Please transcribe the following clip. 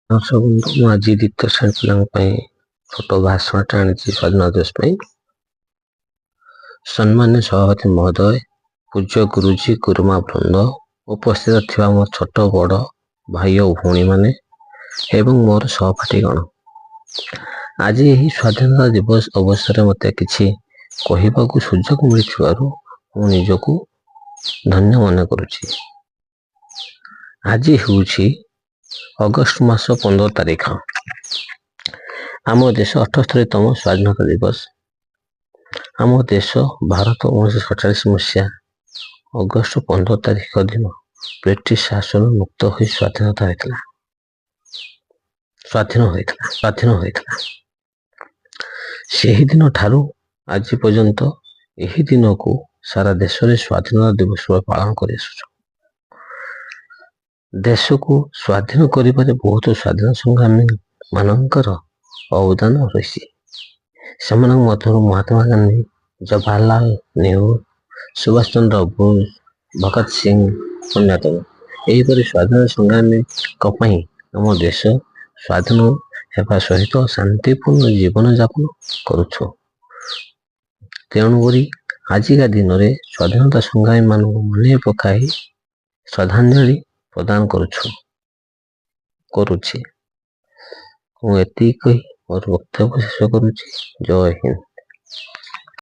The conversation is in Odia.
ଦର୍ଶକ ବନ୍ଧୁ, ମୁଁ ଆଜି ଦ୍ୱିତୀୟ ଶ୍ରେଣୀ ପିଲାଙ୍କ ପାଇଁ ଛୋଟ ଭାଷଣଟା ଆଣିଛି ସ୍ୱାଧୀନତା ଦିବସ ପାଇଁ। ସମ୍ମାନୀୟ ସଭାପତି ମହୋଦୟ, ପୂଜ୍ୟ ଗୁରୁଜୀ ଗୁରୁମା ବୃନ୍ଦ, ଉପସ୍ଥିତ ଥିବା ମୋ ଛୋଟ ବଡ଼ ଭାଇ ଓ ଭଉଣୀମାନେ ଏବଂ ମୋର ସହପାଠୀଗଣ, ଆଜି ଏହି ସ୍ୱାଧୀନତା ଦିବସ ଅବସରରେ ମୋତେ କିଛି କହିବାକୁ ସୁଯୋଗ ମିଳିଥିବାରୁ ମୁଁ ନିଜକୁ ଧନ୍ୟ ମନେ କରୁଛି। ଆଜି ହେଉଛି ଅଗଷ୍ଟ ମାସ 15 ତାରିଖ। ଆମ ଦେଶ 78ତମ ସ୍ୱାଧୀନତା ଦିବସ। ଆମ ଦେଶ ଭାରତ 1947 ମସିହା ଅଗଷ୍ଟ 15 ତାରିଖ ଦିନ ବ୍ରିଟିଶ ଶାସନ ମୁକ୍ତ ହୋଇ ସ୍ୱାଧୀନ ହୋଇଥିଲା। ସେହି ଦିନ ଠାରୁ ଆଜି ପର୍ଯ୍ୟନ୍ତ ଏହି ଦିନକୁ ସାରା ଦେଶରେ ସ୍ୱାଧୀନତା ଦିବସ ପାଳନ କରି ଆସୁଛୁ। ଦେଶକୁ ସ୍ୱାଧୀନ କରିବାରେ ବହୁତ ସ୍ୱାଧୀନ ସଂଗ୍ରାମୀ ମାନଙ୍କର ଅବଦାନ ରହିଛି। ସେମାନଙ୍କ ମଧ୍ୟରୁ ମହାତ୍ମା ଗାନ୍ଧୀ, ଜବାହରଲାଲ ନେହେରୁ, ସୁଭାଷ ଚନ୍ଦ୍ର ବୋଷ, ଭଗତ ସିଂ ଅନ୍ୟତମ। ଏହିପରି ସ୍ୱାଧୀନତା ସଂଗ୍ରାମୀଙ୍କ ପାଇଁ ଆମ ଦେଶ ସ୍ୱାଧୀନ ହେବା ସହିତ ଶାନ୍ତିପୂର୍ଣ୍ଣ ଜୀବନ ଯାପନ କରୁଛୁ। ତେଣୁକରି ଆଜିକା ଦିନରେ ସ୍ୱାଧୀନତା ସଂଗ୍ରାମୀ ମାନଙ୍କୁ ମନେ ପକାଇ ଶ୍ରଦ୍ଧାଞ୍ଜଳି ପ୍ରଦାନ କରୁଛି। ମୁଁ ଏତିକି କହି ମୋର ବକ୍ତବ୍ୟ ଶେଷ କରୁଛି। ଜୟ ହିନ୍ଦ।